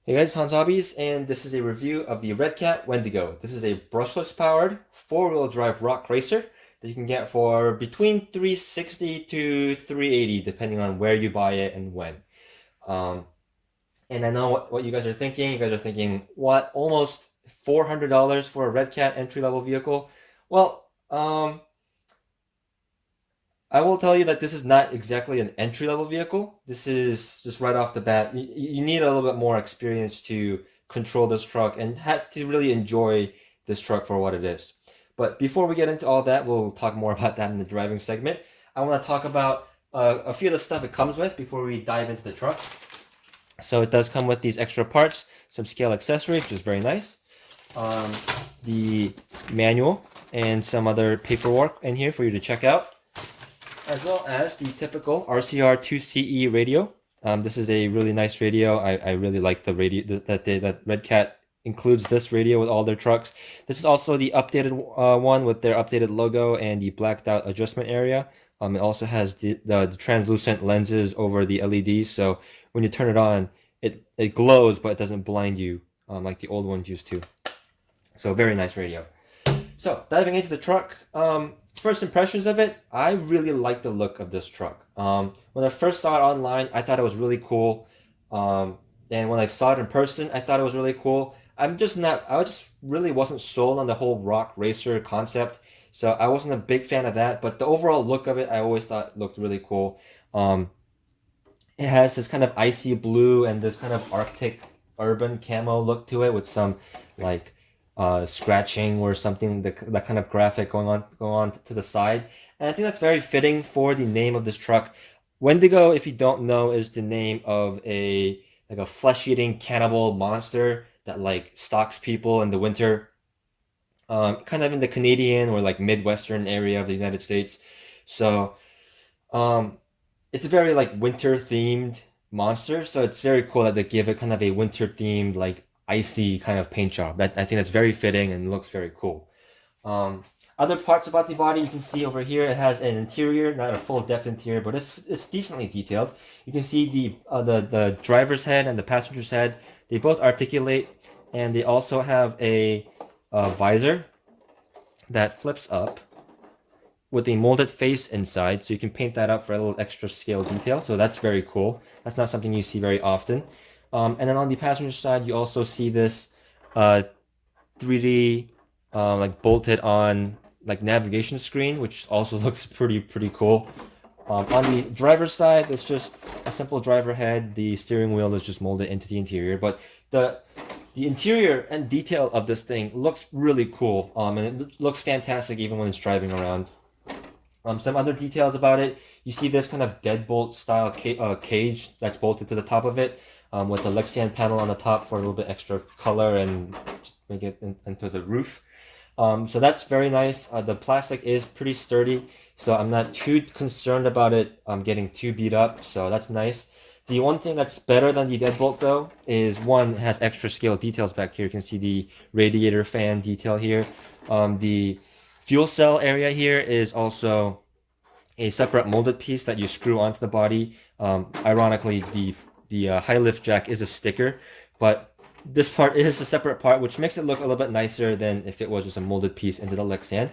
Hey guys, Hans Hobbies, and this is a review of the Redcat Wendigo. This is a brushless powered four-wheel drive rock racer that you can get for between 360 to 380 depending on where you buy it and when. Um, and I know what you guys are thinking. You guys are thinking, what, almost $400 for a Redcat entry-level vehicle? Well, I will tell you that this is not exactly an entry-level vehicle. This is just right off the bat. You need a little bit more experience to control this truck and have to really enjoy this truck for what it is. But before we get into all that, we'll talk more about that in the driving segment. I want to talk about a few of the stuff it comes with before we dive into the truck. So it does come with these extra parts, some scale accessories, which is very nice. Um, the manual and some other paperwork in here for you to check out, as well as the typical RCR 2CE radio. This is a really nice radio. I really like the radio that Redcat includes this radio with all their trucks. This is also the updated one with their updated logo and the blacked out adjustment area. It also has the translucent lenses over the LEDs, so when you turn it on, it glows, but it doesn't blind you like the old ones used to. So very nice radio. So diving into the truck, first impressions of it, I really like the look of this truck. When I first saw it online, I thought it was really cool. And when I saw it in person, I thought it was really cool. I just really wasn't sold on the whole rock racer concept. So I wasn't a big fan of that, but the overall look of it, I always thought looked really cool. It has this kind of icy blue and this kind of Arctic urban camo look to it with some like scratching or something, that kind of graphic going on to the side. And I think that's very fitting for the name of this truck. Wendigo, if you don't know, is the name of a flesh-eating cannibal monster that like stalks people in the winter, kind of in the Canadian or like Midwestern area of the United States. So um, it's a very like winter themed monster. So it's very cool that they give it kind of a winter themed like icy kind of paint job. That I think that's very fitting and looks very cool. Um, Other parts about the body you can see over here. It has an interior, not a full depth interior, but it's decently detailed. You can see the driver's head and the passenger's head. They both articulate, and they also have a visor that flips up with a molded face inside, so you can paint that up for a little extra scale detail. So that's very cool. That's not something you see very often. And then on the passenger side, you also see this 3D like bolted on like navigation screen, which also looks pretty cool. On the driver's side, it's just a simple driver head. The steering wheel is just molded into the interior, but the interior and detail of this thing looks really cool. And it looks fantastic even when it's driving around. Some other details about it, you see this kind of deadbolt style cage that's bolted to the top of it, with the Lexian panel on the top for a little bit extra color and just make it into the roof. So that's very nice. The plastic is pretty sturdy, so I'm not too concerned about it getting too beat up, so that's nice. The one thing that's better than the deadbolt though is one, it has extra scale details back here. You can see the radiator fan detail here. The fuel cell area here is also a separate molded piece that you screw onto the body. Ironically, the high lift jack is a sticker, but this part is a separate part, which makes it look a little bit nicer than if it was just a molded piece into the Lexan.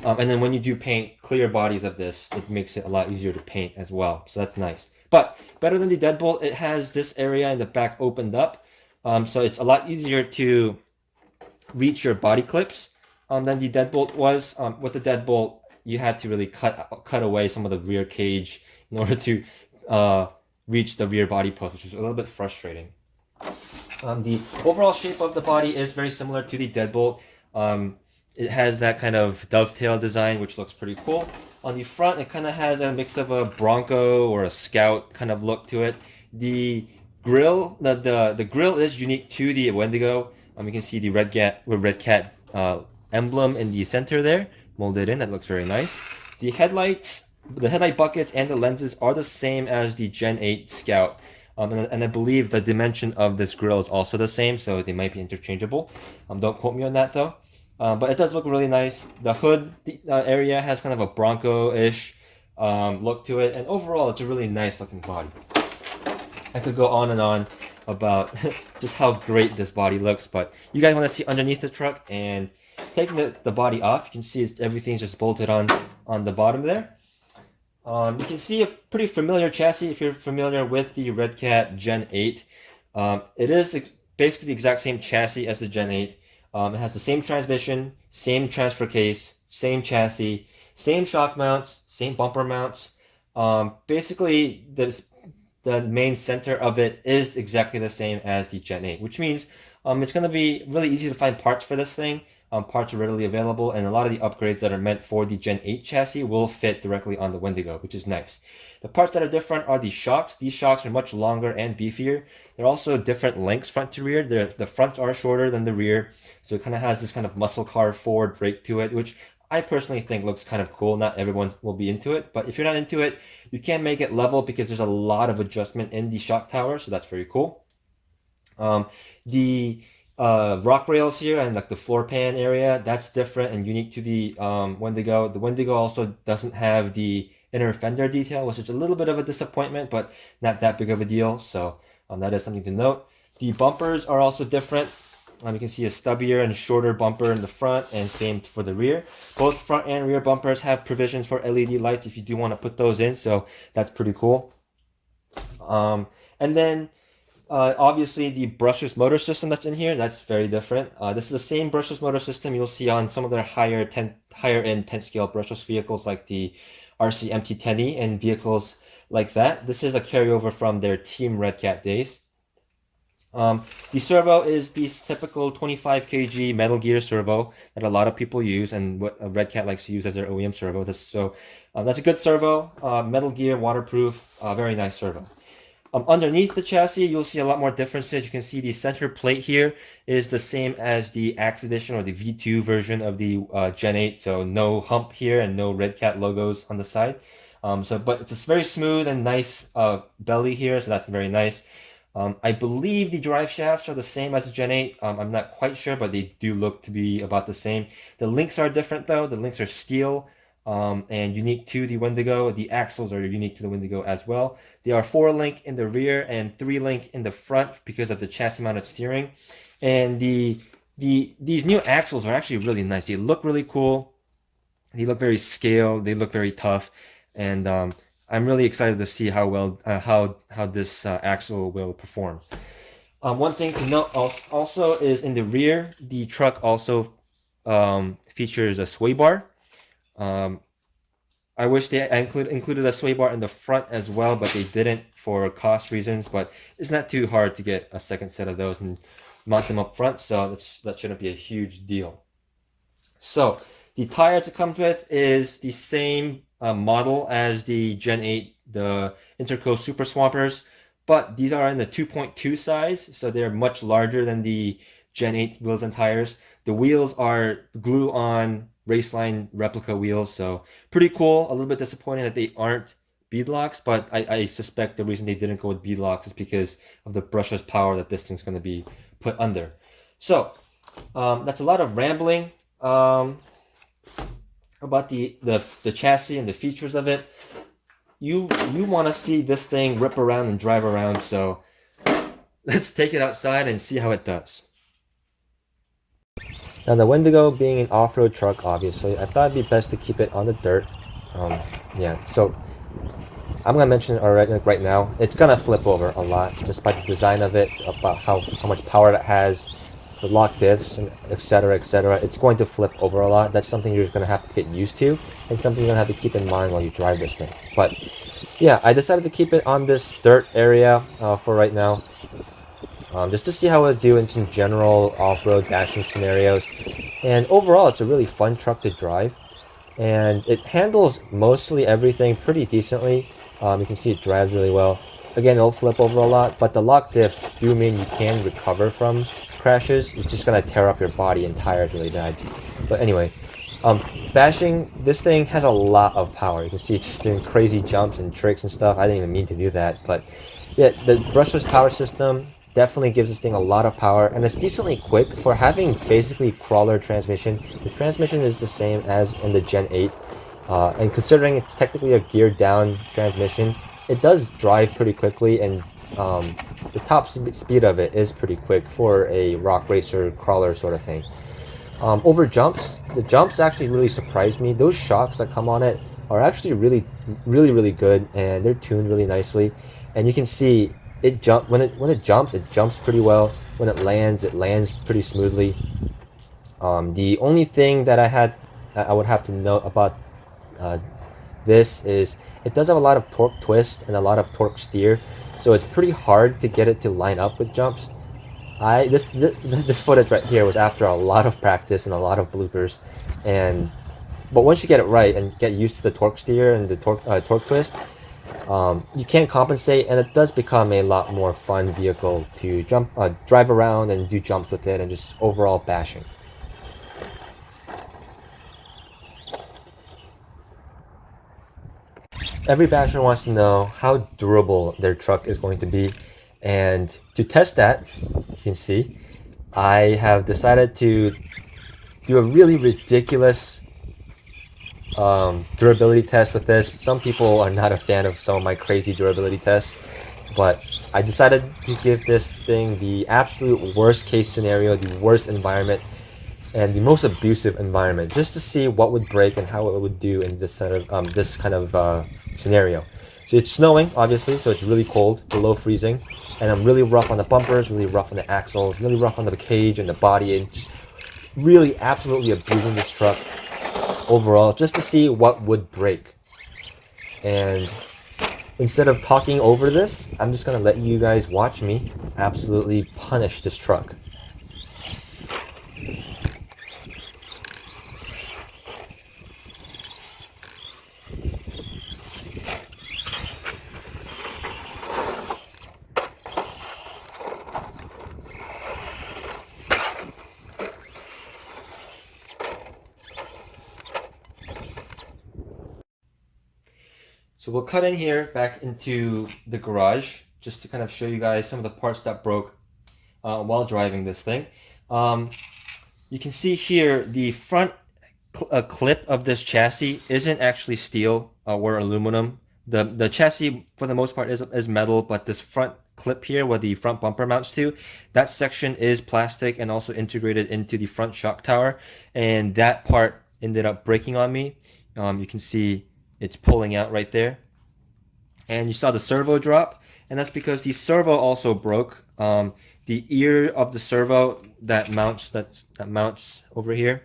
And then when you do paint clear bodies of this, it makes it a lot easier to paint as well. So that's nice. But better than the deadbolt, it has this area in the back opened up. So it's a lot easier to reach your body clips than the deadbolt was. With the deadbolt, you had to really cut away some of the rear cage in order to reach the rear body post, which was a little bit frustrating. The overall shape of the body is very similar to the deadbolt. It has that kind of dovetail design, which looks pretty cool. On the front, it kind of has a mix of a Bronco or a Scout kind of look to it. The grill, the grill is unique to the Wendigo. You can see the Redcat emblem in the center there, molded in. That looks very nice. The headlight buckets and the lenses are the same as the Gen 8 Scout. And I believe the dimension of this grill is also the same, so they might be interchangeable. Don't quote me on that though. But it does look really nice. The hood area has kind of a Bronco-ish look to it, and overall it's a really nice looking body. I could go on and on. about just how great this body looks. But you guys want to see underneath the truck, and taking the body off, you can see everything's just bolted on the bottom there. You can see a pretty familiar chassis if you're familiar with the Redcat Gen 8. It is basically the exact same chassis as the Gen 8. It has the same transmission, same transfer case, same chassis, same shock mounts, same bumper mounts. Basically, the main center of it is exactly the same as the Gen 8, which means it's going to be really easy to find parts for this thing. Parts are readily available, and a lot of the upgrades that are meant for the Gen 8 chassis will fit directly on the Wendigo, which is nice. The parts that are different are the shocks. These shocks are much longer and beefier. They're also different lengths front to rear. The fronts are shorter than the rear, so it kind of has this kind of muscle car forward drake to it, which I personally think looks kind of cool. Not everyone will be into it, but if you're not into it, you can make it level because there's a lot of adjustment in the shock tower, so that's very cool. The rock rails here and like the floor pan area, that's different and unique to the Wendigo. The Wendigo also doesn't have the inner fender detail, which is a little bit of a disappointment, but not that big of a deal. So that is something to note. The bumpers are also different. You can see a stubbier and shorter bumper in the front, and same for the rear. Both front and rear bumpers have provisions for LED lights if you do want to put those in, so that's pretty cool. And then obviously the brushless motor system that's in here, that's very different. This is the same brushless motor system you'll see on some of their higher end 10 scale brushless vehicles like the RC MT10E and vehicles like that. This is a carryover from their Team Redcat days. The servo is the typical 25 kg Metal Gear servo that a lot of people use, and what Redcat likes to use as their OEM servo. That's a good servo, Metal Gear, waterproof, very nice servo. Underneath the chassis, you'll see a lot more differences. You can see the center plate here is the same as the Axe Edition or the V2 version of the Gen 8, so no hump here and no Redcat logos on the side. But it's a very smooth and nice belly here, so that's very nice. I believe the drive shafts are the same as the Gen 8. I'm not quite sure, but they do look to be about the same. The links are different though. The links are steel and unique to the Wendigo. The axles are unique to the Wendigo as well. They are 4-link in the rear and 3-link in the front because of the chassis mounted steering. And these new axles are actually really nice. They look really cool. They look very scaled. They look very tough. And I'm really excited to see how well how this axle will perform. One thing to note also is in the rear, the truck also features a sway bar. I wish they included a sway bar in the front as well, but they didn't for cost reasons. But it's not too hard to get a second set of those and mount them up front, so that shouldn't be a huge deal. So the tires it comes with is the same model as the Gen 8, the Interco Super Swampers, but these are in the 2.2 size, so they're much larger than the Gen 8 wheels and tires. The wheels are glue-on Raceline replica wheels, so pretty cool. A little bit disappointing that they aren't beadlocks, but I suspect the reason they didn't go with beadlocks is because of the brushless power that this thing's going to be put under. So that's a lot of rambling about the chassis and the features of it. You want to see this thing rip around and drive around, so let's take it outside and see how it does. Now the Wendigo being an off-road truck, obviously, I thought it'd be best to keep it on the dirt. Yeah, so I'm gonna mention it already, like right now. It's gonna flip over a lot just by the design of it, about how much power it has, the lock diffs, and etc. etc. It's going to flip over a lot. That's something you're just gonna have to get used to, and something you're gonna have to keep in mind while you drive this thing. But yeah, I decided to keep it on this dirt area for right now. Just to see how it would do in some general off-road dashing scenarios. And overall, it's a really fun truck to drive. And it handles mostly everything pretty decently. You can see it drives really well. Again, it'll flip over a lot, but the lock diffs do mean you can recover from crashes. It's just going to tear up your body and tires really bad. But anyway, bashing, this thing has a lot of power. You can see it's doing crazy jumps and tricks and stuff. I didn't even mean to do that. But yeah, the brushless power system definitely gives this thing a lot of power, and it's decently quick for having basically crawler transmission. The transmission is the same as in the Gen 8, and considering it's technically a geared down transmission, it does drive pretty quickly and the top speed of it is pretty quick for a rock racer crawler sort of thing. Over jumps, the jumps actually really surprised me. Those shocks that come on it are actually really good, and they're tuned really nicely. And you can see when it jumps pretty well. When it lands pretty smoothly. The only thing that I would have to note about uh, this is it does have a lot of torque twist and a lot of torque steer, so it's pretty hard to get it to line up with jumps. This footage right here was after a lot of practice and a lot of bloopers, but once you get it right and get used to the torque steer and the torque twist, you can compensate, and it does become a lot more fun vehicle to drive around and do jumps with it, and just overall bashing. Every basher wants to know how durable their truck is going to be, and to test that, you can see I have decided to do a really ridiculous durability test with this. Some people are not a fan of some of my crazy durability tests, but I decided to give this thing the absolute worst case scenario, the worst environment, and the most abusive environment, just to see what would break and how it would do in this kind of scenario. So it's snowing, obviously, so it's really cold, below freezing, and I'm really rough on the bumpers, really rough on the axles, really rough on the cage and the body, and just really absolutely abusing this truck overall, just to see what would break. And instead of talking over this, I'm just gonna let you guys watch me absolutely punish this truck. So we'll cut in here back into the garage just to kind of show you guys some of the parts that broke while driving this thing. You can see here the front clip of this chassis isn't actually steel or aluminum. The chassis for the most part is metal, but this front clip here where the front bumper mounts to, that section is plastic and also integrated into the front shock tower, and that part ended up breaking on me. You can see it's pulling out right there, and you saw the servo drop, and that's because the servo also broke. The ear of the servo that mounts over here,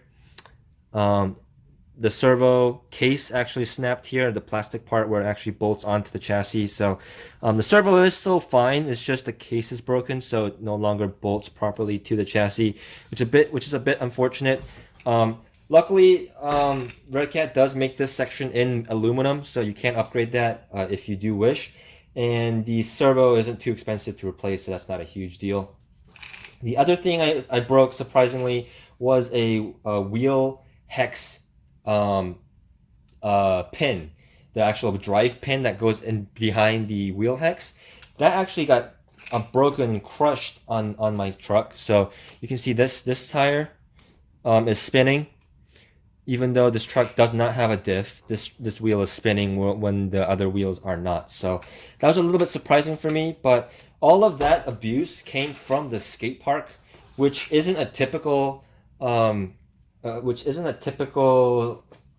the servo case actually snapped here, the plastic part where it actually bolts onto the chassis. So the servo is still fine, it's just the case is broken, so it no longer bolts properly to the chassis, which is a bit unfortunate. Luckily, Redcat does make this section in aluminum, so you can upgrade that if you do wish. And the servo isn't too expensive to replace, so that's not a huge deal. The other thing I broke, surprisingly, was a wheel hex pin. The actual drive pin that goes in behind the wheel hex. That actually got broken and crushed on my truck. So you can see this tire is spinning. Even though this truck does not have a diff, this wheel is spinning when the other wheels are not. So that was a little bit surprising for me, but all of that abuse came from the skate park, which isn't a typical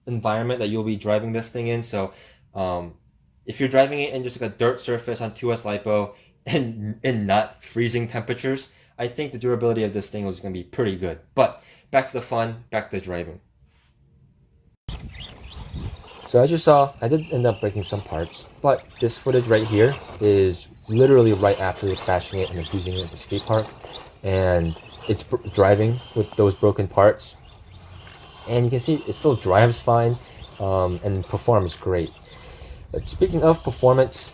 environment that you'll be driving this thing in. So if you're driving it in just like a dirt surface on 2S LiPo and in not freezing temperatures, I think the durability of this thing was going to be pretty good. But back to the fun, back to the driving. So as you saw, I did end up breaking some parts, but this footage right here is literally right after bashing it and abusing it at the skate park, and it's driving with those broken parts, and you can see it still drives fine and performs great. But speaking of performance,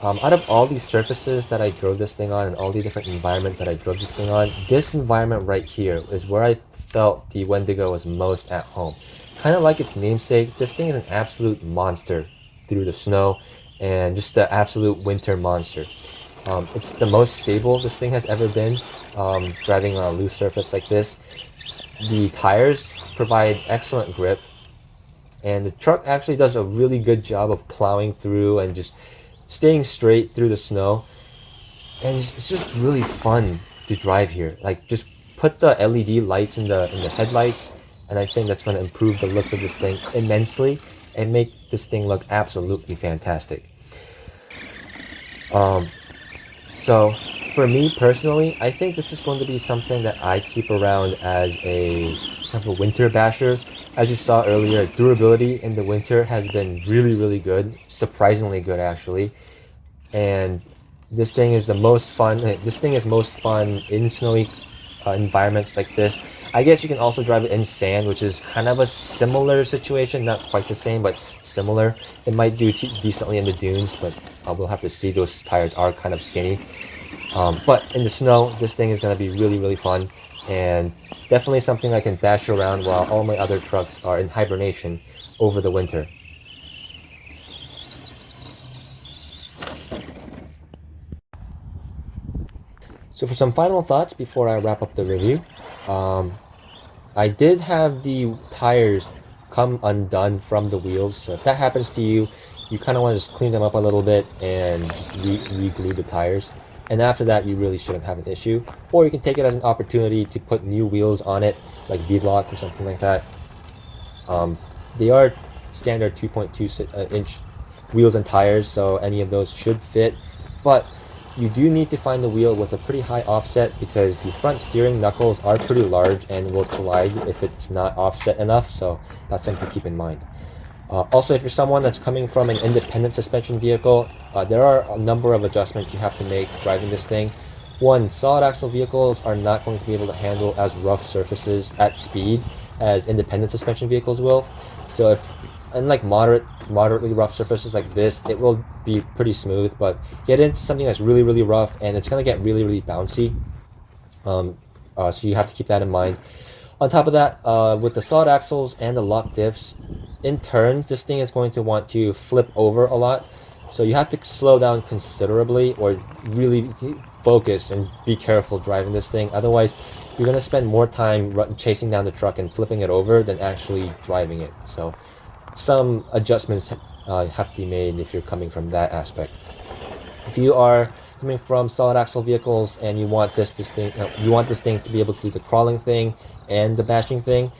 out of all these surfaces that I drove this thing on and all the different environments that I drove this thing on, this environment right here is where I felt the Wendigo was most at home. Kind of like its namesake, this thing is an absolute monster through the snow, and just the absolute winter monster. It's the most stable this thing has ever been, driving on a loose surface like this. The tires provide excellent grip, and the truck actually does a really good job of plowing through and just staying straight through the snow. and it's just really fun to drive here. Like, just put the LED lights in the headlights, and I think that's going to improve the looks of this thing immensely and make this thing look absolutely fantastic. So for me personally, I think this is going to be something that I keep around as a kind of a winter basher. As you saw earlier, durability in the winter has been really good, surprisingly good actually. And this thing is the most fun. This thing is most fun in snowy environments like this. I guess you can also drive it in sand, which is kind of a similar situation, not quite the same, but similar. It might do decently in the dunes, but we'll have to see. Those tires are kind of skinny. But in the snow, this thing is going to be really fun, and definitely something I can bash around while all my other trucks are in hibernation over the winter. So for some final thoughts before I wrap up the review, I did have the tires come undone from the wheels. So if that happens to you, you kind of want to just clean them up a little bit and just re-glue the tires. And after that, you really shouldn't have an issue. Or you can take it as an opportunity to put new wheels on it, like beadlock or something like that. They are standard 2.2 inch wheels and tires, so any of those should fit. But you do need to find the wheel with a pretty high offset because the front steering knuckles are pretty large and will collide if it's not offset enough, so that's something to keep in mind. Also, if you're someone that's coming from an independent suspension vehicle, there are a number of adjustments you have to make driving this thing. One, solid axle vehicles are not going to be able to handle as rough surfaces at speed as independent suspension vehicles will. So if, unlike moderately rough surfaces like this, it will be pretty smooth, but get into something that's really rough and it's going to get really bouncy. So you have to keep that in mind. On top of that, with the solid axles and the lock diffs, in turns, this thing is going to want to flip over a lot. So you have to slow down considerably or really focus and be careful driving this thing. Otherwise, you're going to spend more time chasing down the truck and flipping it over than actually driving it. So some adjustments have to be made if you're coming from that aspect. If you are coming from solid axle vehicles and you want this thing to be able to do the crawling thing and the bashing thing,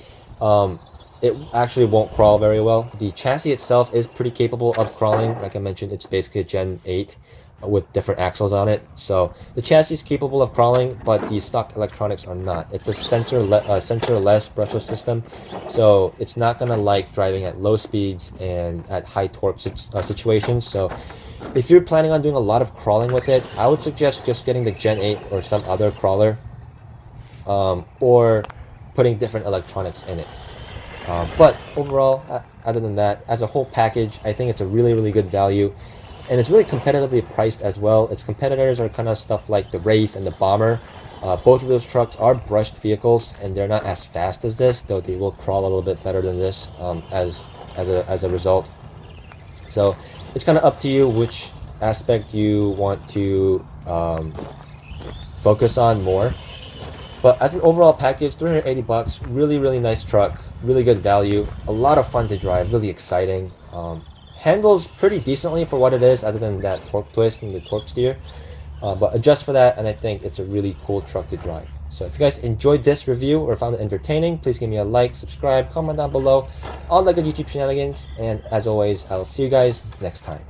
it actually won't crawl very well. The chassis itself is pretty capable of crawling. Like I mentioned, it's basically a Gen 8 with different axles on it. So the chassis is capable of crawling, but the stock electronics are not. It's a sensor-less brushless system, so it's not gonna like driving at low speeds and at high torque situations. So if you're planning on doing a lot of crawling with it, I would suggest just getting the Gen 8 or some other crawler, or putting different electronics in it. But overall, other than that, as a whole package, I think it's a really good value. And it's really competitively priced as well. Its competitors are kind of stuff like the Wraith and the Bomber. Both of those trucks are brushed vehicles, and they're not as fast as this, though they will crawl a little bit better than this as a result. So it's kind of up to you which aspect you want to focus on more. But as an overall package, 380 bucks, really nice truck, really good value, a lot of fun to drive, really exciting. Handles pretty decently for what it is, other than that torque twist and the torque steer. But adjust for that, and I think it's a really cool truck to drive. So if you guys enjoyed this review or found it entertaining, please give me a like, subscribe, comment down below, all the good YouTube shenanigans. And as always, I'll see you guys next time.